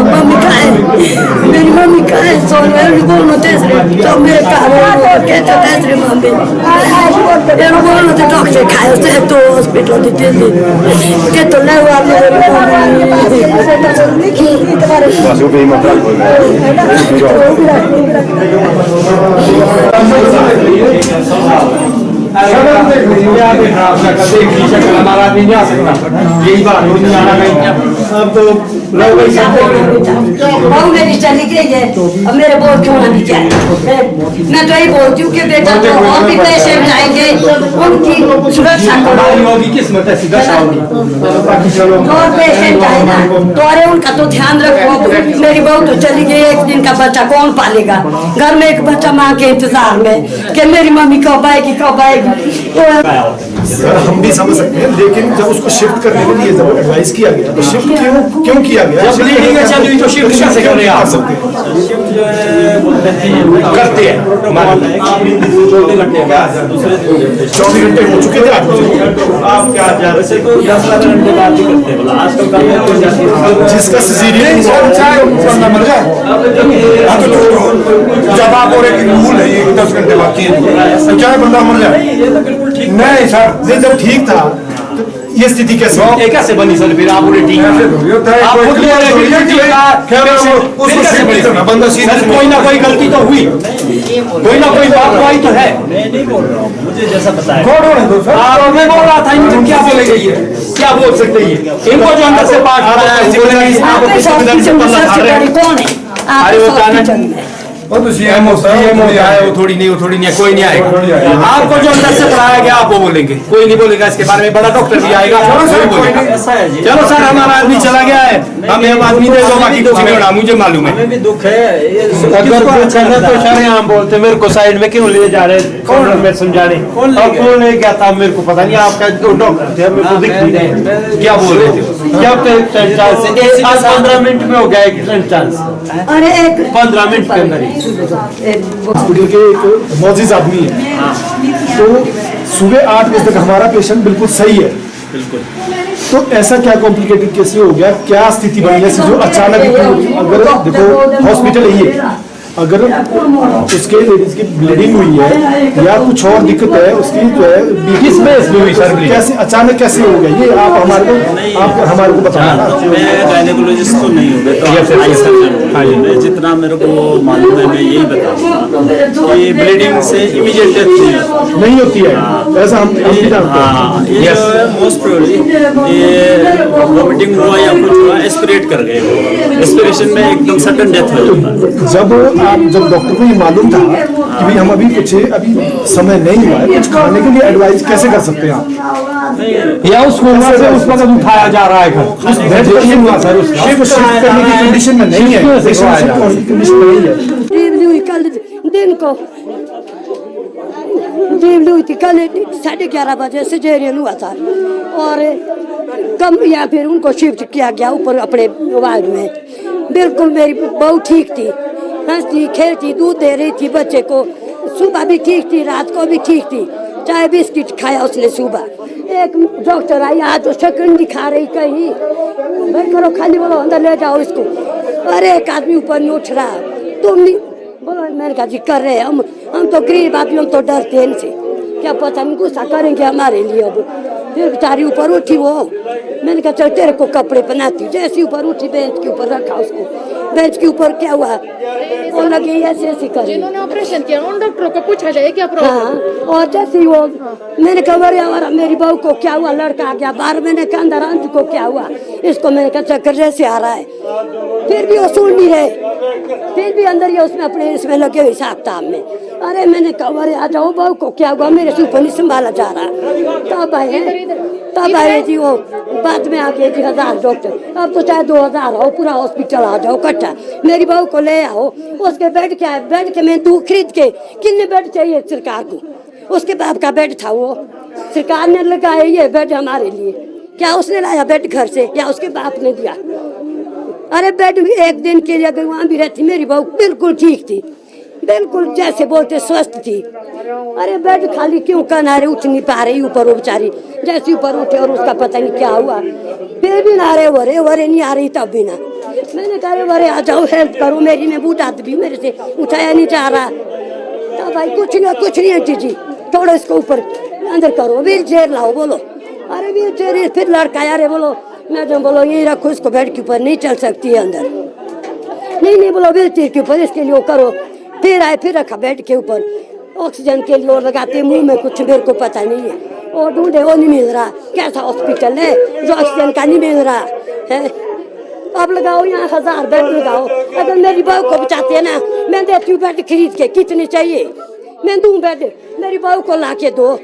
Mummy खाए मेरी mummy खाए सोन मेरे बोलनो तेसरे तो मेरे कहा कहते तेसरे मम्मी मेरे बोलनो तो डॉक्टर खाए उसे तो हॉस्पिटल दी दिल्ली के तो ले हुआ मेरे बसों पे ही मतलब हमारा नहीं जा सकता यही बात नहीं आना कहीं अब तो बहु मेरी चली गई है अब मेरे बोल क्यों ना नहीं जाए मैं तो यही बोलती हूँ कि बेटा तो और भी पैसे जाएंगे उनकी सुरक्षा होगी किस्मत है सीधा और पेशेंट आएगा तो अरे उनका तो ध्यान रखो मेरी बहू तो चली गई एक दिन का बच्चा कौन पालेगा घर में एक बच्चा माँ के इंतजार में कि मेरी मम्मी कब आएगी सर हम भी समझ सकते हैं लेकिन जब उसको शिफ्ट करने के लिए जब एडवाइस किया गया तो शिफ्ट क्यों किया गया जब ब्लीडिंग है चल तो शिफ्ट कैसे करें आप सकते करते हैं 24 घंटे हो चुके थे आप क्या वैसे तो 10-12 घंटे बाद ही करते हैं आजकल जिसका सिजेरियन मर जाए जब आप और एक रूल है 10 घंटे बाद क्या बंदा मर जाए नहीं सर जब ठीक था ये स्थिति कैसे बनी सर फिर आप ठीक है कोई ना कोई गलती तो हुई कोई ना कोई लापरवाही तो है मुझे जैसा बताया मैं बोल रहा था इनको क्या बोलेगा ये क्या बोल सकते हैं इनको जो अंदर से बात आ रहा है अरे वो वो थोड़ी नहीं कोई नहीं आएगा आपको जो अंदर से पढ़ाया गया आप वो बोलेंगे कोई नहीं बोलेगा इसके बारे में बड़ा डॉक्टर भी आएगा चलो सर हमारा आदमी चला गया है हमें हम आदमी दे दो बाकी कुछ नहीं होना मुझे मालूम है भी दुख है अगर तो हम बोलते मेरे को साइड में क्यों ले जा रहे कौन मैं समझाने कौन ले गया था मेरे को पता नहीं आपका डॉक्टर थे मेरे को दिख नहीं रहे क्या बोल रहे थे क्या 15 मिनट में हो गया एक चांस अरे 15 मिनट के अंदर हॉस्पिटल के एक मौजूद आदमी है तो सुबह 8 बजे तक हमारा पेशेंट बिल्कुल सही है तो ऐसा क्या कॉम्प्लिकेटेड कैसे हो गया क्या स्थिति बनी है जो अचानक अगर देखो हॉस्पिटल है ये अगर उसके लेडीज की ब्लीडिंग हुई है या कुछ और दिक्कत है उसकी जो है किस बेस पे हुई सर कैसे अचानक कैसे हो गया ये आप हमारे को बताना मैं गायनेकोलॉजिस्ट तो नहीं हूँ मैं जितना मेरे को मालूम है मैं यही बताऊंगा कि ब्लीडिंग से इमीडिएट डेथ नहीं होती है ऐसा हम मोस्ट प्रोबेबली ये वॉमिटिंग हुआ या कुछ हुआ एस्पिरेट कर गए एस्पिरेशन में एकदम सडन डेथ हो जाता है जब डॉक्टर को ये मालूम था कि भाई हम अभी समय नहीं हुआ है कुछ खाने के लिए एडवाइस कैसे कर सकते हैं आप या उसको उस वक्त उठाया जा रहा है शिफ्ट करने की कंडीशन में नहीं है डिलीवरी हुई थी कल 11:30 बजे सिजेरियन हुआ था और कम या फिर उनको शिफ्ट किया गया ऊपर अपने वार्ड में बिल्कुल मेरी बहू ठीक थी हंसती खेलती दूध दे रही थी बच्चे को सुबह भी ठीक थी रात को भी ठीक थी चाय बिस्किट खाया उसने सुबह एक डॉक्टर आई आज तो शक्ल दिखा रही कहीं भाई करो खाली बोलो अंदर ले जाओ इसको अरे एक आदमी ऊपर नहीं उठ रहा तुम नहीं बोलो मैंने कहा जी कर रहे हैं हम तो गरीब आदमी हम तो डरते हैं इनसे क्या पता नहीं गुस्सा करेंगे हमारे लिए अब फिर बेचारी ऊपर उठी वो मैंने कहा चल तेरे को कपड़े पहनाती जैसे ऊपर उठी बेंच के ऊपर रखा उसको बेंच के ऊपर क्या हुआ वो लगे ऐसे ऐसे कर जिन्होंने ऑपरेशन किया उन डॉक्टरों को पूछा जाए क्या प्रॉब्लम और जैसे वो मैंने कहा मेरी बहू को क्या हुआ लड़का आ गया 12 महीने के अंदर अंत को क्या हुआ इसको मैंने कहा चक्कर जैसे आ रहा है फिर भी वो सुन नहीं रहे फिर भी अंदर ये उसमें अपने इसमें लगे हुए हिसाब किताब में अरे मैंने कहा अरे आ जाओ बहू को क्या हुआ मेरे से ऊपर नहीं संभाला जा रहा तब आए तब आए जी वो, बाद में आ गए जी 1000 डॉक्टर। अब तो चाहे 2000 हो, पूरा हॉस्पिटल आ जाओ इकट्ठा, मेरी बहू को ले आओ। उसके बेड क्या है, बेड के मैं दूध खरीद के, कितने बेड चाहिए सरकार को? उसके बाप का बेड था वो, सरकार ने लगाया ये बेड हमारे लिए। क्या उसने लाया बेड घर से या उसके बाप ने दिया? अरे बेड एक दिन के लिए अगर वहाँ भी रहती, मेरी बहू बिल्कुल ठीक थी, बिल्कुल जैसे बोलते स्वस्थ थी। अरे बेड खाली क्यों किनारे उठ नहीं पा रही ऊपर, वो बेचारी जैसे ऊपर उठे और उसका पता नहीं क्या हुआ, फिर भी ना रहे वरे नहीं आ रही तब भी ना। मैंने कहा वरे आ जाओ, हेल्प करो मेरी, मैं बूढ़ा आदमी, मेरे से उठाया नहीं जा रहा। तो भाई कुछ नहीं आंटी जी, थोड़ा इसको ऊपर अंदर करो, व्हील चेयर लाओ। बोलो अरे व्हील चेयर, फिर लड़का यार बोलो मैडम, बोलो ये रखो इसको, बेड के ऊपर नहीं चल सकती है अंदर। नहीं बोलो व्हील चेयर के ऊपर, इसके लिए वो करो। फिर आए, फिर रखा बेड के ऊपर, ऑक्सीजन के लिए लगाते मुंह में, कुछ मेरे को पता नहीं है। वो ढूंढे, वो नहीं मिल रहा। कैसा हॉस्पिटल है जो ऑक्सीजन का नहीं मिल रहा है? अब लगाओ यहाँ 1000 बेड लगाओ। अगर मेरी बहू को बचाते हैं ना, मैं देती हूँ बेड खरीद के, कितने चाहिए मैं दूँ बेड, मेरी बहू को ला के दो।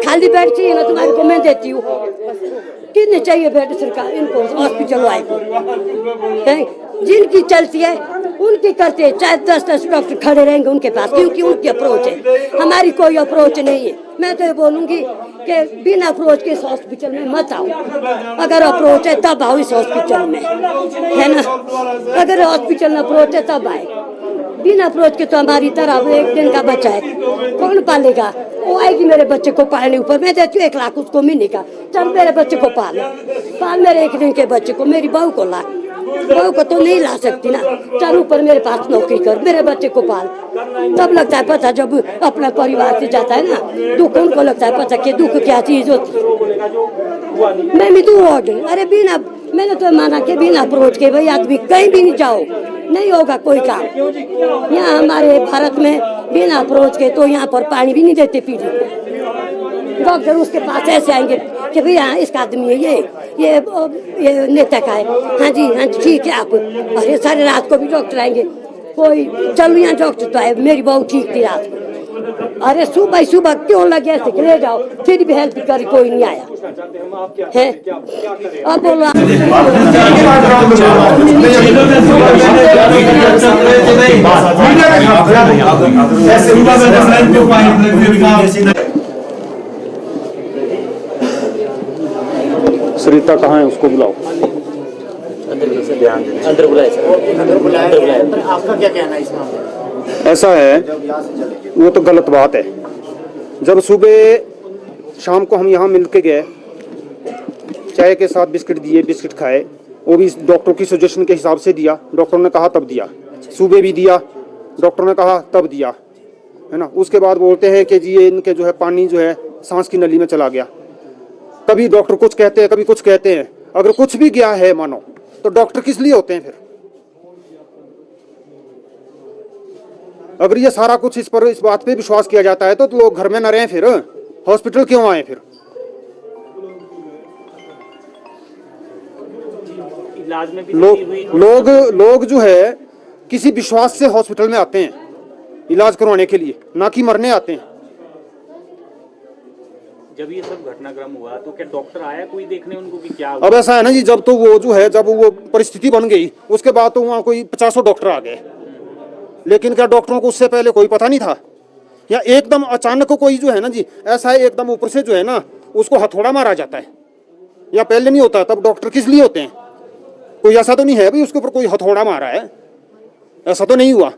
खाली बेड चाहिए ना तुम्हारे को, मैं देती हूँ। कितने चाहिए बेड सरकार इनको, हॉस्पिटल वाले को? जिनकी चलती है उनकी करते हैं, चाहे 10 डॉक्टर खड़े रहेंगे उनके पास, क्योंकि उनकी अप्रोच है, हमारी कोई अप्रोच नहीं है। मैं तो ये बोलूंगी कि बिना अप्रोच के इस हॉस्पिटल में मत आओ, अगर अप्रोच है तब आओ इस हॉस्पिटल में, है ना? अगर हॉस्पिटल में अप्रोच है तब आए, बिना अप्रोच के तो हमारी तरह एक दिन का बच्चा है, कौन पालेगा? वो आएगी मेरे बच्चे को पालने ऊपर, मैं देती हूँ 1 लाख उसको महीने का, चल मेरे बच्चे को पाल मेरे एक दिन के बच्चे को, मेरी बहू को ला, बहू को तो नहीं ला सकती ना, चल ऊपर मेरे पास नौकरी कर, मेरे बच्चे को पाल। तब लगता है पता, जब अपना परिवार से जाता है ना दुख, उनको लगता है पता कि दुख क्या चीज होती है। मैं भी दूँ ऑर्डर, अरे बिना, मैंने तो माना कि बिना अप्रोच के भाई आदमी कहीं भी नहीं जाओ, नहीं होगा कोई काम। यहाँ हमारे भारत में बिना अप्रोच के तो यहाँ पर पानी भी नहीं देते पीने को। डॉक्टर उसके पास ऐसे आएंगे कि भैया इसका आदमी है, ये नेता का है, हाँ जी ठीक है आप। अरे सारी रात को भी डॉक्टर आएंगे, कोई चलो यहाँ डॉक्टर तो आए, मेरी बहू ठीक थी रात को। अरे सुबह क्यों लगे ऐसे, ले जाओ, फिर भी हेल्प कर, कोई नहीं आया है। अब बोलो सरिता कहाँ है, उसको बुलाओ। अंदर बुलाए। आपका क्या कहना है इस मामले में? ऐसा है, वो तो गलत बात है। जब सुबह शाम को हम यहाँ मिल के गए, चाय के साथ बिस्किट दिए, बिस्किट खाए, वो भी डॉक्टर की सजेशन के हिसाब से दिया, डॉक्टर ने कहा तब दिया। सुबह भी दिया, डॉक्टर ने कहा तब दिया, है ना। उसके बाद बोलते हैं कि जी ये इनके जो है पानी जो है सांस की नली में चला गया। कभी डॉक्टर कुछ कहते हैं, कभी कुछ कहते हैं। अगर कुछ भी गया है मानो, तो डॉक्टर किस लिए होते हैं फिर? अगर ये सारा कुछ इस बात पे विश्वास किया जाता है तो लोग घर में न रहें, फिर हॉस्पिटल क्यों आए? फिर इलाज में भी लोग जो है किसी विश्वास से हॉस्पिटल में आते हैं इलाज करवाने के लिए, ना कि मरने आते हैं। जब ये सब घटनाक्रम हुआ तो क्या डॉक्टर आया कोई देखने उनको कि क्या हुआ? अब ऐसा है ना जी, जब तो वो जो है, जब वो परिस्थिति बन गई उसके बाद तो वहाँ कोई 50 डॉक्टर आ गए, लेकिन क्या डॉक्टरों को उससे पहले कोई पता नहीं था? या एकदम अचानक कोई जो है ना जी, ऐसा है एकदम ऊपर से जो है ना उसको हथौड़ा मारा जाता है, या पहले नहीं होता? तब डॉक्टर किस लिए होते हैं? कोई ऐसा तो नहीं है भाई उसके ऊपर कोई हथौड़ा मारा है, ऐसा तो नहीं हुआ।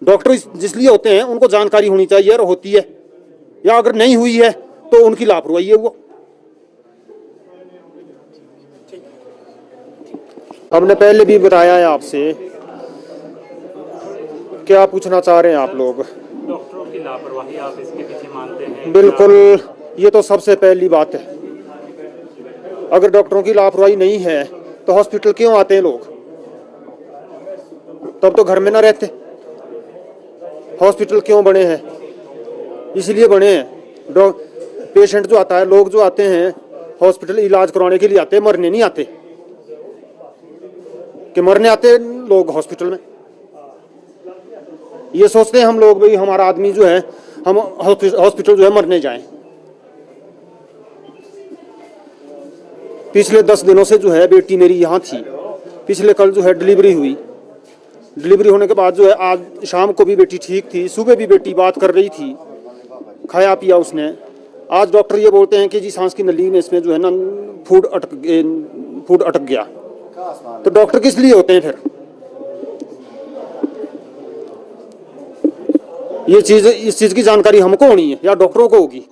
डॉक्टर जिस लिए होते हैं उनको जानकारी होनी चाहिए और होती है, या अगर नहीं हुई है तो उनकी लापरवाही है वो। हमने पहले भी बताया है आपसे, क्या पूछना चाह रहे हैं आप लोग? डॉक्टरों की लापरवाही आप इसके पीछे मानते हैं? बिल्कुल, ये तो सबसे पहली बात है। अगर डॉक्टरों की लापरवाही नहीं है तो हॉस्पिटल क्यों आते हैं लोग? तब तो घर में ना रहते। हॉस्पिटल क्यों बने हैं? इसलिए बने हैं, पेशेंट जो आता है, लोग जो आते हैं हॉस्पिटल इलाज करवाने के लिए आते हैं, मरने नहीं आते। कि मरने आते हैं लोग हॉस्पिटल में, ये सोचते हैं हम लोग भाई हमारा आदमी जो है, हम हॉस्पिटल जो है मरने जाएं। पिछले 10 दिनों से जो है बेटी मेरी यहाँ थी। पिछले कल जो है डिलीवरी हुई। डिलीवरी होने के बाद जो है आज शाम को भी बेटी ठीक थी, सुबह भी बेटी बात कर रही थी, खाया पिया उसने। आज डॉक्टर ये बोलते हैं कि जी सांस की नली में इसमें जो है ना फूड अटक गया। तो डॉक्टर किस लिए होते हैं फिर? ये चीज, इस चीज की जानकारी हमको होनी है या डॉक्टरों को होगी?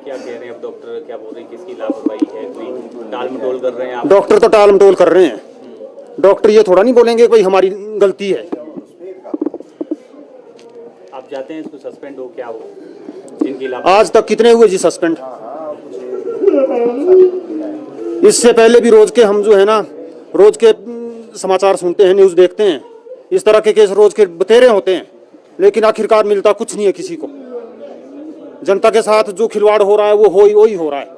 क्या कह रहे हैं अब डॉक्टर, क्या बोल रहे हैं, किसकी लापरवाही है? कोई टाल मटोल कर रहे हैं आप? डॉक्टर तो टाल मटोल कर रहे हैं। डॉक्टर ये थोड़ा नहीं बोलेंगे कि भाई हमारी गलती है। आप चाहते हैं इसको सस्पेंड हो, क्या हो? जिनकी आज तक कितने हुए जी सस्पेंड? इससे पहले भी रोज के हम जो है ना, रोज के समाचार सुनते हैं, न्यूज देखते हैं। इस तरह के केस रोज के बतेरे होते हैं, लेकिन आखिरकार मिलता कुछ नहीं है किसी को। जनता के साथ जो खिलवाड़ हो रहा है वो वही हो रहा है।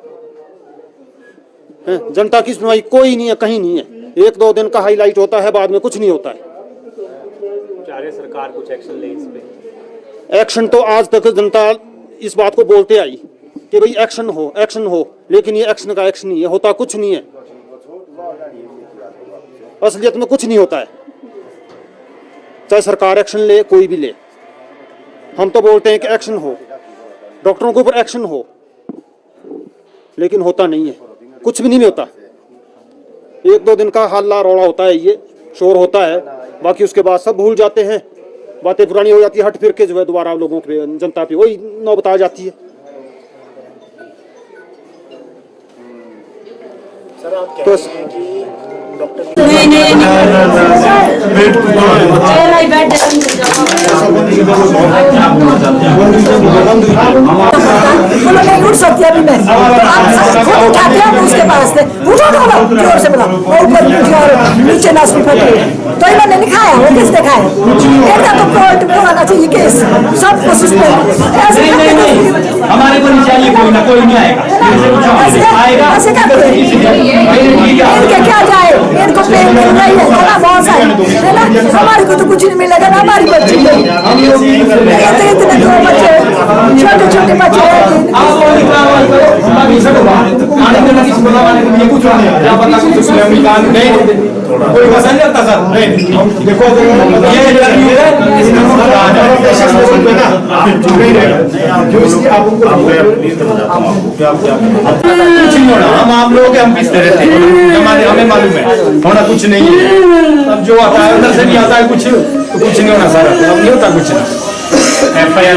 जनता की सुनवाई कोई नहीं है, कहीं नहीं है। 1-2 दिन का हाईलाइट होता है, बाद में कुछ नहीं होता है। चाह रहे सरकार कुछ एक्शन ले इस पे? एक्शन तो आज तक जनता इस बात को बोलते आई कि भाई एक्शन हो, लेकिन ये एक्शन का एक्शन नहीं है, होता कुछ नहीं है। असलियत में कुछ नहीं होता है। चाहे सरकार एक्शन ले, कोई भी ले, हम तो बोलते हैं कि एक्शन हो, डॉक्टरों के ऊपर एक्शन हो, लेकिन होता नहीं है, कुछ भी नहीं होता। 1-2 दिन का हल्ला रोड़ा होता है, ये शोर होता है, बाकी उसके बाद सब भूल जाते हैं। बातें पुरानी हो जाती है, हट फिर के जो है दोबारा लोगों पे, जनता पे वही नौबत आ जाती है। तो उन्होंने उठ सकती है अभी मैं उठाते हैं उसके पास से उठो जोर से बोला और ऊपर नीचे ना सुन फटे। तो इन्होंने लिखाया, वो किस दिखाया? एकता तो कोर्ट में होना चाहिए केस, सब कोशिश में हमारे को नहीं चाहिए, कोई ना कोई नहीं आएगा। ऐसे करते हैं इनके क्या जाए, इनको प्रेम मिल रही है ना बहुत सारी, है ना? हमारे को तो कुछ नहीं मिलेगा ना, हमारी बच्ची को इतने दो बच्चे, छोटे बच्चे कोई पसंद नहीं करता सर। देखो ये हम आम लोग हम पिसते रहते हैं, हमें मालूम है होना कुछ नहीं है। अब जो आता है अंदर से भी आता है कुछ, तो कुछ नहीं होना सर, नहीं होता कुछ नहीं। FIR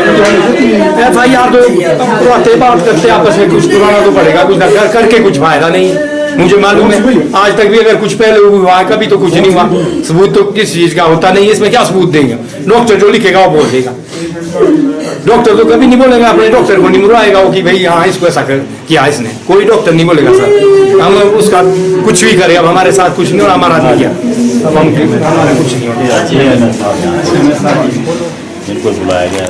तो आते बात करते आपस में, कुछ पुराना तो पड़ेगा, कुछ ना करके कुछ फायदा नहीं। मुझे मालूम है आज तक भी अगर कुछ पहले हुआ कभी तो कुछ नहीं हुआ। सबूत तो किस चीज का होता नहीं है, इसमें क्या सबूत देंगे? डॉक्टर जो लिखेगा वो बोल देगा। डॉक्टर तो कभी नहीं बोलेगा, अपने डॉक्टर को नहीं मुराएगा वो कि भाई हाँ इसको ऐसा कर किया इसने, कोई डॉक्टर नहीं बोलेगा सर। हम उसका कुछ भी करें, अब हमारे साथ कुछ नहीं हो रहा, हमारा आदमी क्या, अब हम हमारा कुछ नहीं होता। जिनको बुलाया गया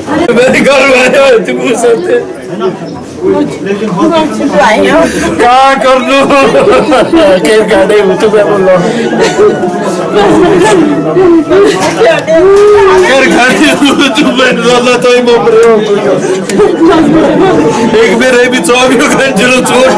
क्या कर लो एक मेरे भी 24 घंटे छोड़